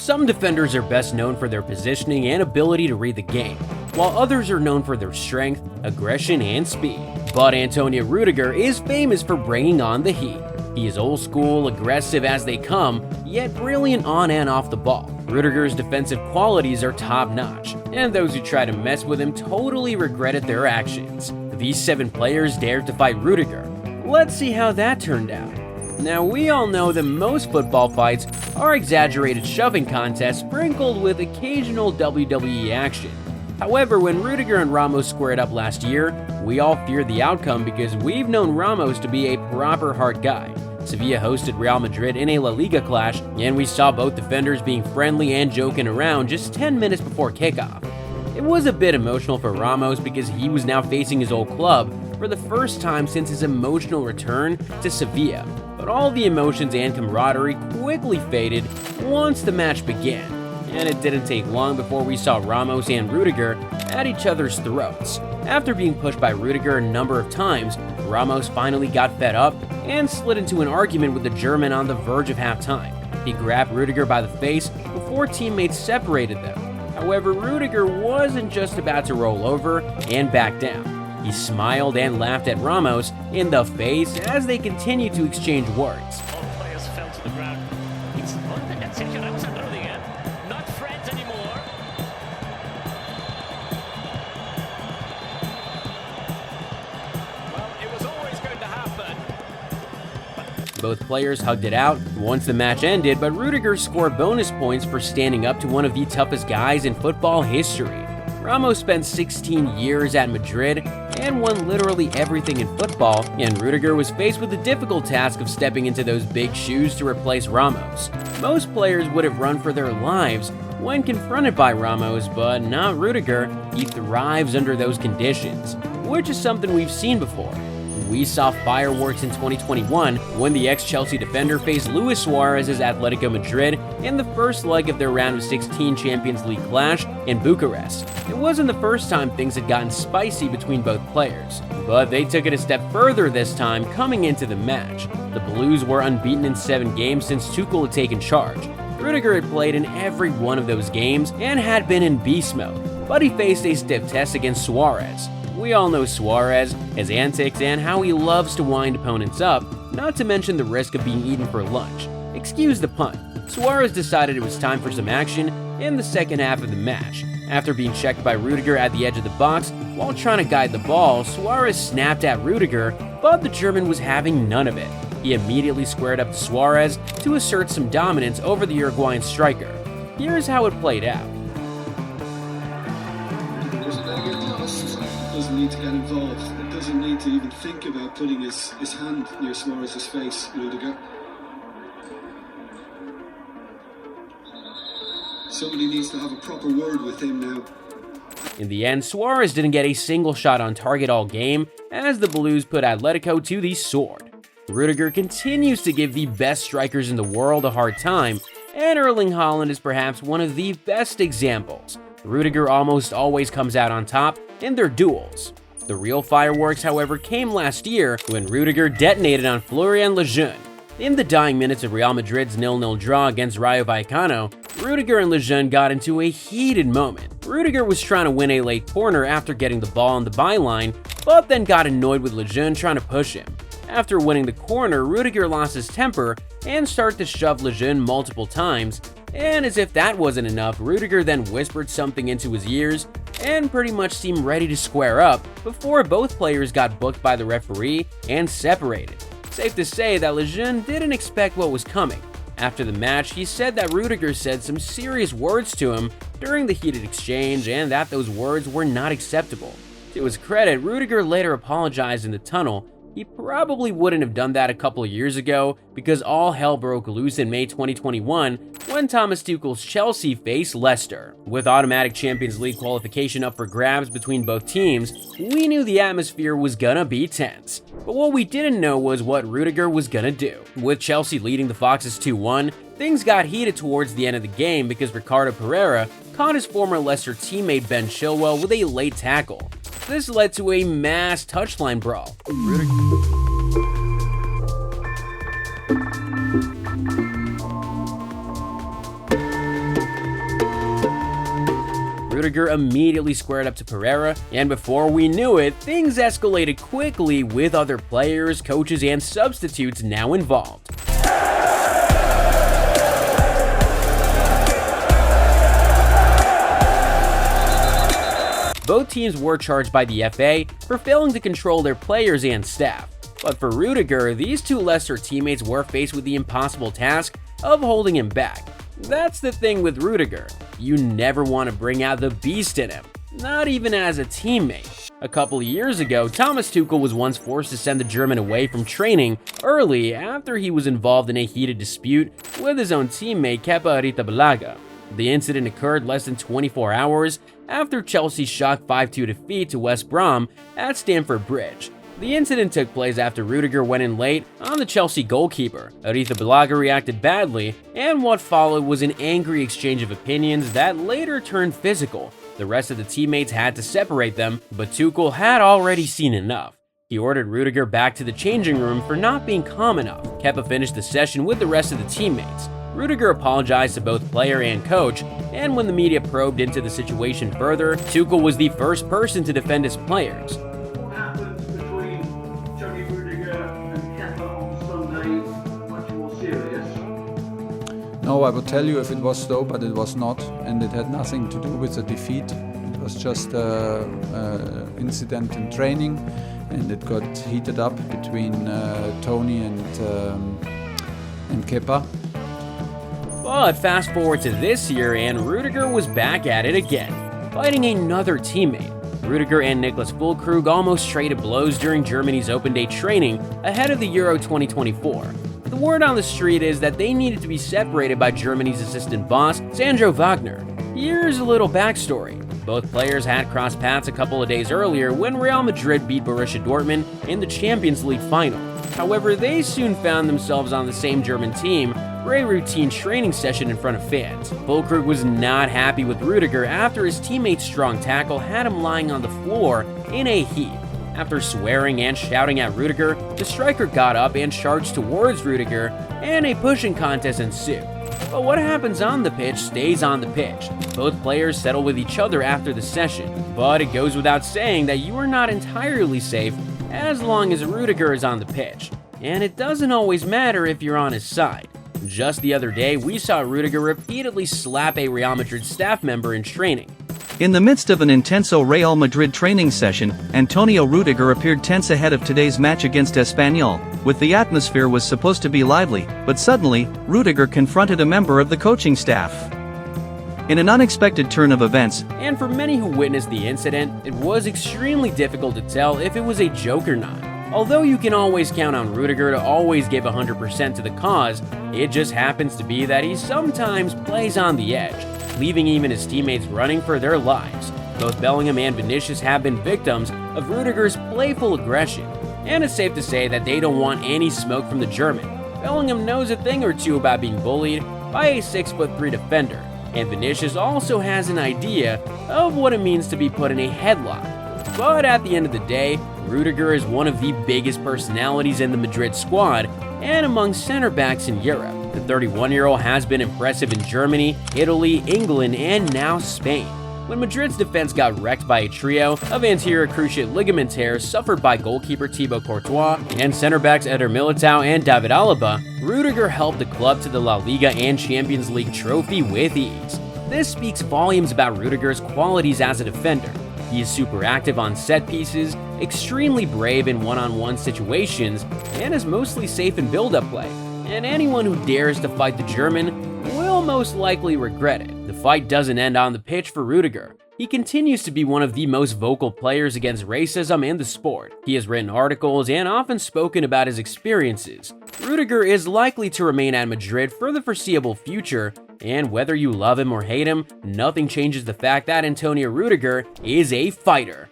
Some defenders are best known for their positioning and ability to read the game, while others are known for their strength, aggression, and speed. But Antonio Rudiger is famous for bringing on the heat. He is old school, aggressive as they come, yet brilliant on and off the ball. Rudiger's defensive qualities are top-notch, and those who try to mess with him totally regretted their actions. These 7 players dared to fight Rudiger. Let's see how that turned out. Now, we all know that most football fights are exaggerated shoving contests sprinkled with occasional WWE action. However, when Rudiger and Ramos squared up last year, we all feared the outcome because we've known Ramos to be a proper hard guy. Sevilla hosted Real Madrid in a La Liga clash, and we saw both defenders being friendly and joking around just 10 minutes before kickoff. It was a bit emotional for Ramos because he was now facing his old club for the first time since his emotional return to Sevilla, but all the emotions and camaraderie quickly faded once the match began, and it didn't take long before we saw Ramos and Rudiger at each other's throats. After being pushed by Rudiger a number of times, Ramos finally got fed up and slid into an argument with the German on the verge of halftime. He grabbed Rudiger by the face before teammates separated them. However, Rudiger wasn't just about to roll over and back down. He smiled and laughed at Ramos in the face as they continued to exchange words. All players fell to the ground. It's open at Sergio Ramos and Rudiger. Not friends anymore. Well, it was always going to happen. Both players hugged it out once the match ended, but Rudiger scored bonus points for standing up to one of the toughest guys in football history. Ramos spent 16 years at Madrid and won literally everything in football, and Rudiger was faced with the difficult task of stepping into those big shoes to replace Ramos. Most players would have run for their lives when confronted by Ramos, but not Rudiger. He thrives under those conditions, which is something we've seen before. We saw fireworks in 2021 when the ex-Chelsea defender faced Luis Suarez's Atletico Madrid in the first leg of their round of 16 Champions League clash in Bucharest. It wasn't the first time things had gotten spicy between both players, but they took it a step further this time coming into the match. The Blues were unbeaten in 7 games since Tuchel had taken charge. Rudiger had played in every one of those games and had been in beast mode, but he faced a stiff test against Suarez. We all know Suarez, his antics, and how he loves to wind opponents up, not to mention the risk of being eaten for lunch. Excuse the pun. Suarez decided it was time for some action in the second half of the match. After being checked by Rudiger at the edge of the box while trying to guide the ball, Suarez snapped at Rudiger, but the German was having none of it. He immediately squared up to Suarez to assert some dominance over the Uruguayan striker. Here's how it played out. Doesn't need to get involved. It doesn't need to even think about putting his hand near Suarez's face, Rudiger. Somebody needs to have a proper word with him now. In the end, Suarez didn't get a single shot on target all game as the Blues put Atletico to the sword. Rudiger continues to give the best strikers in the world a hard time, and Erling Haaland is perhaps one of the best examples. Rudiger almost always comes out on top in their duels. The real fireworks, however, came last year when Rudiger detonated on Florian Lejeune. In the dying minutes of Real Madrid's 0-0 draw against Rayo Vallecano, Rudiger and Lejeune got into a heated moment. Rudiger was trying to win a late corner after getting the ball on the byline, but then got annoyed with Lejeune trying to push him. After winning the corner, Rudiger lost his temper and started to shove Lejeune multiple times, and as if that wasn't enough, Rudiger then whispered something into his ears and pretty much seemed ready to square up before both players got booked by the referee and separated. Safe to say that Lejeune didn't expect what was coming. After the match, he said that Rudiger said some serious words to him during the heated exchange and that those words were not acceptable. To his credit, Rudiger later apologized in the tunnel. He probably wouldn't have done that a couple of years ago because all hell broke loose in May 2021 when Thomas Tuchel's Chelsea faced Leicester. With automatic Champions League qualification up for grabs between both teams, we knew the atmosphere was gonna be tense. But what we didn't know was what Rudiger was gonna do. With Chelsea leading the Foxes 2-1, things got heated towards the end of the game because Ricardo Pereira caught his former Leicester teammate Ben Chilwell with a late tackle. This led to a mass touchline brawl. Rudiger immediately squared up to Pereira, and before we knew it, things escalated quickly with other players, coaches, and substitutes now involved. Both teams were charged by the FA for failing to control their players and staff. But for Rudiger, these two Leicester teammates were faced with the impossible task of holding him back. That's the thing with Rudiger. You never want to bring out the beast in him, not even as a teammate. A couple of years ago, Thomas Tuchel was once forced to send the German away from training early after he was involved in a heated dispute with his own teammate Kepa Arrizabalaga. The incident occurred less than 24 hours after Chelsea's shock 5-2 defeat to West Brom at Stamford Bridge. The incident took place after Rudiger went in late on the Chelsea goalkeeper. Arrizabalaga reacted badly, and what followed was an angry exchange of opinions that later turned physical. The rest of the teammates had to separate them, but Tuchel had already seen enough. He ordered Rudiger back to the changing room for not being calm enough. Kepa finished the session with the rest of the teammates. Rudiger apologized to both player and coach, and when the media probed into the situation further, Tuchel was the first person to defend his players. What happened between Toni Rudiger and Kepa on Sunday much more serious? No, I would tell you if it was so, but it was not, and it had nothing to do with the defeat. It was just an incident in training, and it got heated up between Toni and Kepa. But fast forward to this year, and Rudiger was back at it again, fighting another teammate. Rudiger and Niklas Füllkrug almost traded blows during Germany's open day training ahead of the Euro 2024. The word on the street is that they needed to be separated by Germany's assistant boss, Sandro Wagner. Here's a little backstory. Both players had crossed paths a couple of days earlier when Real Madrid beat Borussia Dortmund in the Champions League final. However, they soon found themselves on the same German team for a routine training session in front of fans. Füllkrug was not happy with Rudiger after his teammate's strong tackle had him lying on the floor in a heap. After swearing and shouting at Rudiger, the striker got up and charged towards Rudiger, and a pushing contest ensued. But what happens on the pitch stays on the pitch. Both players settle with each other after the session, but it goes without saying that you are not entirely safe as long as Rudiger is on the pitch. And it doesn't always matter if you're on his side. Just the other day, we saw Rudiger repeatedly slap a Real Madrid staff member in training. In the midst of an intenso Real Madrid training session, Antonio Rudiger appeared tense ahead of today's match against Espanyol. With the atmosphere was supposed to be lively, but suddenly, Rudiger confronted a member of the coaching staff. In an unexpected turn of events, And for many who witnessed the incident, it was extremely difficult to tell if it was a joke or not. Although you can always count on Rudiger to always give 100% to the cause, it just happens to be that he sometimes plays on the edge, leaving even his teammates running for their lives. Both Bellingham and Vinicius have been victims of Rudiger's playful aggression, and it's safe to say that they don't want any smoke from the German. Bellingham knows a thing or two about being bullied by a 6'3" defender, and Vinicius also has an idea of what it means to be put in a headlock. But at the end of the day, Rudiger is one of the biggest personalities in the Madrid squad and among center backs in Europe. The 31-year-old has been impressive in Germany, Italy, England, and now Spain. When Madrid's defense got wrecked by a trio of anterior cruciate ligament tears suffered by goalkeeper Thibaut Courtois and center backs Eder Militao and David Alaba, Rudiger helped the club to the La Liga and Champions League trophy with ease. This speaks volumes about Rudiger's qualities as a defender. He is super active on set pieces, extremely brave in one-on-one situations, and is mostly safe in build-up play. And anyone who dares to fight the German will most likely regret it. The fight doesn't end on the pitch for Rudiger. He continues to be one of the most vocal players against racism in the sport. He has written articles and often spoken about his experiences. Rudiger is likely to remain at Madrid for the foreseeable future, and whether you love him or hate him, nothing changes the fact that Antonio Rudiger is a fighter.